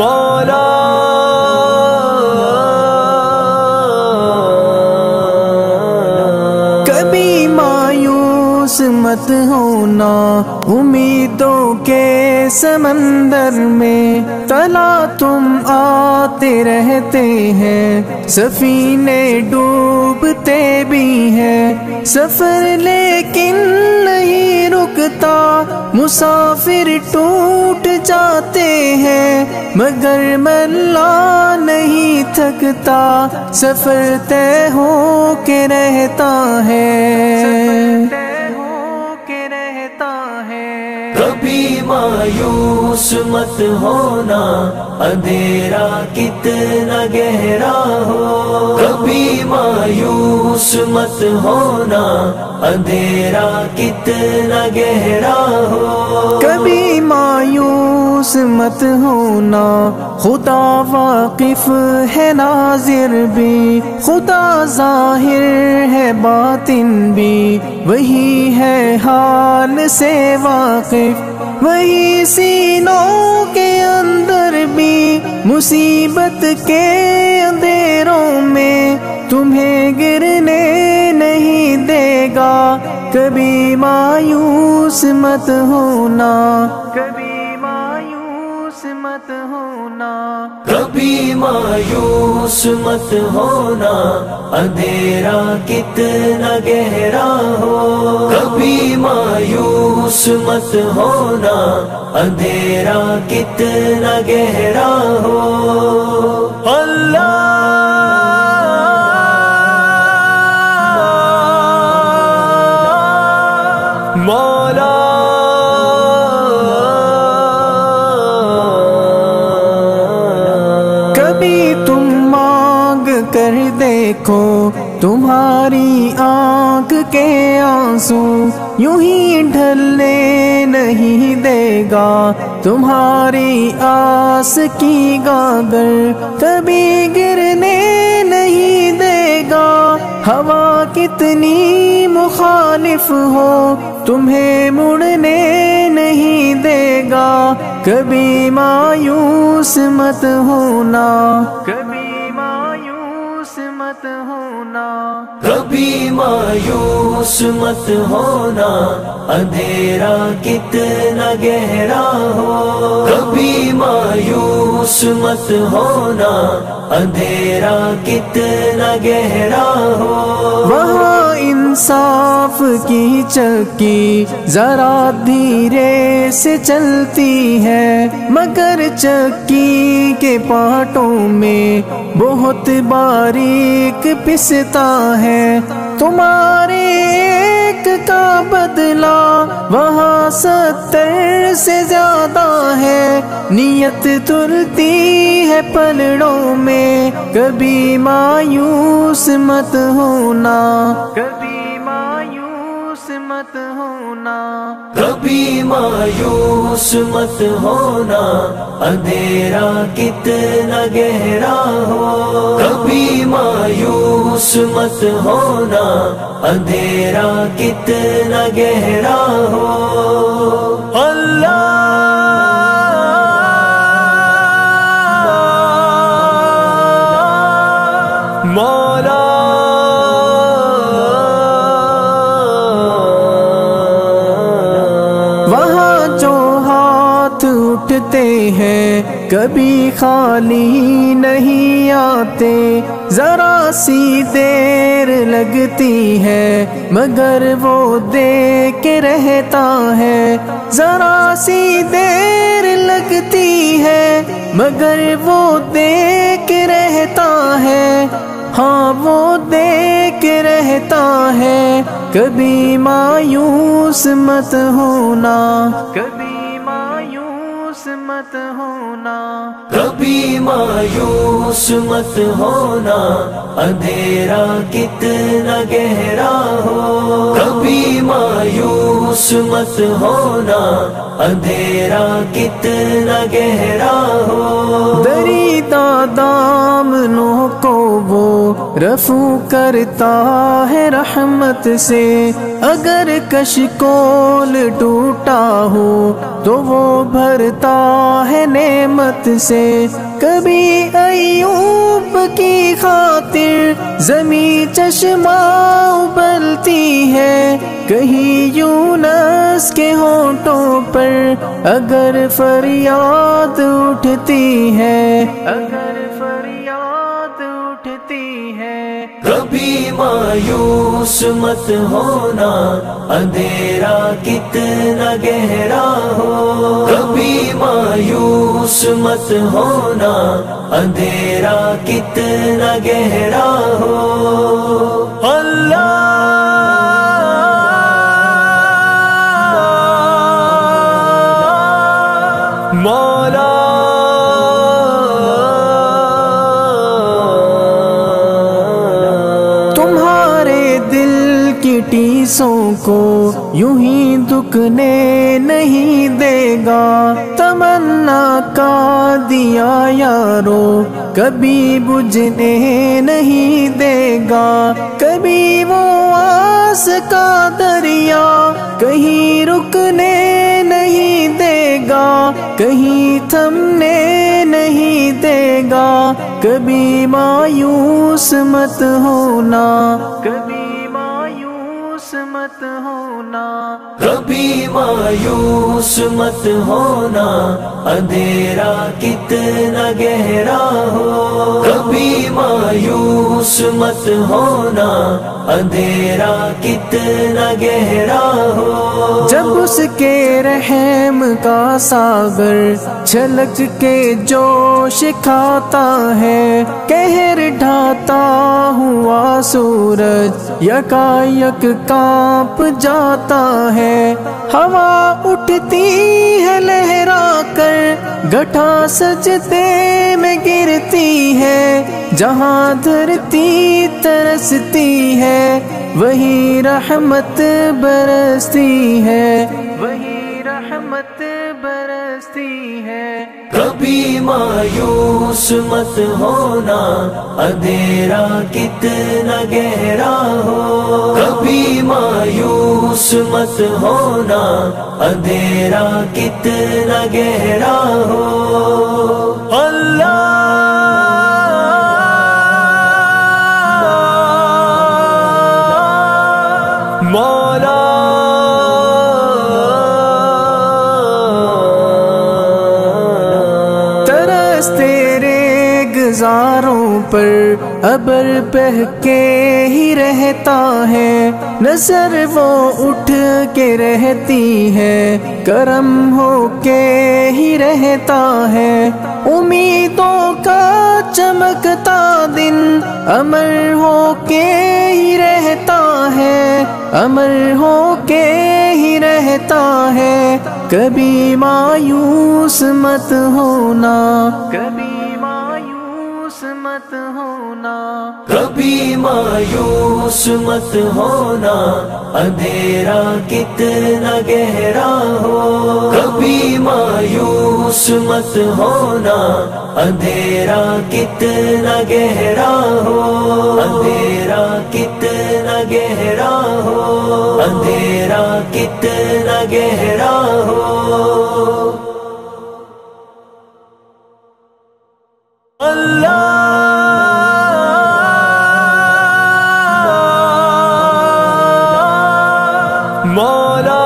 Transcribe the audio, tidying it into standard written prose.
مولا کبھی مایوس مت ہونا، امیدوں کے سمندر میں تلا تم آتے رہتے ہیں، سفینے ڈوبتے بھی ہیں، سفر لیکن نہیں رکتا، مسافر ٹوٹ جاتے ہیں، مگر ملا نہیں تھکتا، سفر طے ہو کے رہتا ہے۔ کبھی مایوس مت ہونا، اندھیرا کتنا گہرا ہو، کبھی مایوس مت ہونا، اندھیرا کتنا گہرا ہو، کبھی مایوس مت ہونا، خدا واقف ہے ناظر بھی، خدا ظاہر ہے باطن بھی، وہی ہے حال سے واقف، وہی سینوں کے اندر بھی، مصیبت کے اندھیروں میں تمہیں گرنے نہیں دے گا، کبھی مایوس مت ہونا، کبھی مایوس مت ہونا، کبھی مایوس مت ہونا، اندھیرا کتنا گہرا ہو، کبھی مایوس مت ہونا، اندھیرا کتنا گہرا ہو، اللہ مولا کبھی تم مانگ کر دیکھو، تمہاری آنکھ کے آنسو یوں ہی ڈھلنے نہیں دے گا، تمہاری آس کی گاگر کبھی گرنے نہیں دے گا، ہوا کتنی مخالف ہو تمہیں مڑنے نہیں دے گا، کبھی مایوس مت ہونا، کبھی مایوس مت ہونا، کبھی مایوس مت ہونا، اندھیرا کتنا گہرا ہو، کبھی مایوس مت ہونا، اندھیرا کتنا گہرا ہو، وہاں انصاف کی چکی ذرا دھیرے سے چلتی ہے، مگر چکی کے پارٹوں میں بہت باریک پستا ہے، تمہارے ایک کا بدلہ وہاں 70 سے زیادہ ہے، نیت تلتی ہے پلڑوں میں، کبھی مایوس مت ہونا، کبھی مایوس مت ہونا، کبھی مایوس مت ہونا، اندھیرا کتنا گہرا ہو، کبھی مایوس مت ہونا، اندھیرا کتنا گہرا ہو، اللہ مولا وہاں جو ہاتھ اٹھتے ہیں کبھی خالی نہیں آتے، ذرا سی دیر لگتی ہے مگر وہ دے کے رہتا ہے، ذرا سی دیر لگتی ہے مگر وہ دے کے رہتا ہے، ہاں وہ دے کے رہتا ہے، کبھی مایوس مت ہونا، کبھی مایوس مت ہونا، کبھی مایوس مت ہونا، اندھیرا کتنا گہرا ہو، کبھی مایوس مت ہونا، اندھیرا کتنا گہرا ہو، دریدہ دامنوں کو وہ رفو کرتا ہے رحمت سے، اگر کشکول ٹوٹا ہو تو وہ بھرتا ہے نعمت سے۔ کبھی ایوب کی خاطر زمین چشمہ ابلتی ہے، کہیں یونس کے ہونٹوں پر اگر فریاد اٹھتی ہے، اگر فریاد اٹھتی ہے۔ کبھی مایوس مت ہونا، اندھیرا کتنا گہرا ہو۔ کبھی مایوس مت ہونا، اندھیرا کتنا گہرا ہو۔ اللہ مولا تمہارے دل کی ٹیسوں کو یوں ہی دکھنے نہیں دے گا، تمنا کا دیا یارو کبھی بجھنے نہیں دے گا۔ کبھی وہ آس کا دریا کہیں رکنے نہیں دے گا، کہیں تھمنے نہیں دے گا۔ کبھی مایوس مت ہونا، کبھی مایوس مت ہونا۔ کبھی مایوس مت ہونا، اندھیرا کتنا گہرا ہو۔ کبھی مایوس مت ہونا، اندھیرا کتنا گہرا ہو۔ جب اس کے رحم کا ساغر چھلک کے جوش کھاتا ہے، قہر ڈھاتا ہوا سورج یکایک کانپ جاتا ہے۔ ہوا اٹھتی ہے لہرا کر گھٹا سجدے میں گرتی ہے، جہاں دھرتی ترستی ہے وہی رحمت برستی ہے، وہی رحمت برستی ہے۔ کبھی مایوس مت ہونا، اندھیرا کتنا گہرا ہو۔ کبھی مایوس مت ہونا، اندھیرا کتنا گہرا ہو۔ اللہ مولا ترس تیرے گزاروں پر ابر بہہ کے ہی رہتا ہے، نظر وہ اٹھ کے رہتی ہے، کرم ہو کے ہی رہتا ہے۔ امیدوں کا چمکتا دن امر ہو کے ہی رہتا ہے، امر ہو کے ہی رہتا ہے۔ کبھی مایوس مت ہونا، کبھی مایوس مت ہونا۔ کبھی مایوس مت ہونا، اندھیرا کتنا گہرا ہو۔ کبھی مایوس مت ہونا، اندھیرا کتنا گہرا ہو۔ اندھیرا کتنا گہرا ہو، اندھیرا کتنا گہرا ہو۔ اللہ مولا